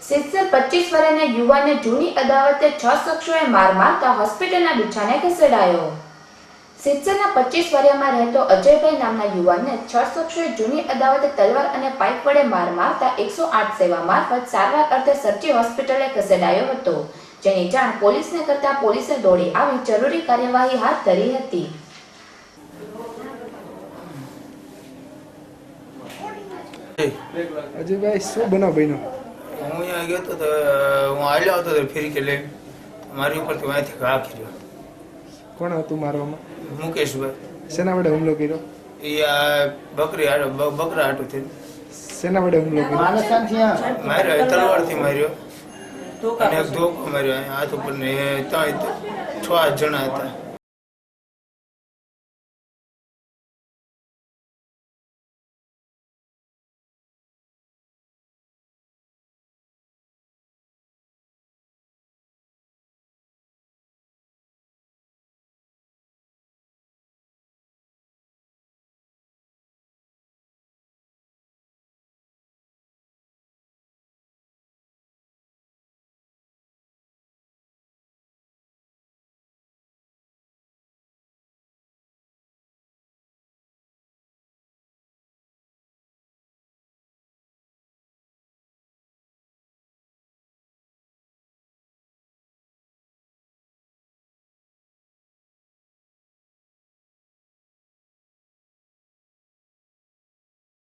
સિત્સર 25 વર્ષના યુવાનને જૂની અદાવતે 6 શખ્સોએ માર મારતા હોસ્પિટલના બિછાને ખસેડાયો। સિત્સરના 25 વર્ષમાં રહેતો અજયભાઈ નામના યુવાનને 6 શખ્સોએ જૂની અદાવતે તલવાર અને પાઇપ વડે માર મારતા 108 સેવા મારફત સારવાર અર્થે સરજી હોસ્પિટલે ખસેડાયો હતો, જેની જાણ પોલીસને કરતા પોલીસે દોડી આવી જરૂરી કાર્યવાહી હાથ ધરી હતી। અજયભાઈ શું બનાવ બન્યો? હું અહીંયા ગયો તો હું હાલ્યો આવતો હતો ફેરી કે લઈને મારી ઉપરથી અહીંથી ઘા કર્યો। કોણ હતું મારવામાં? મુકેશભાઈ। શેના વડે હુમલો કર્યો? એ આ બકરા હાટું થઈને શેના વડે હુમલો કર્યો? માર્યો, તલવારથી માર્યો અને એક ધોકો માર્યો હાથ ઉપર ને 6 જણા હતા।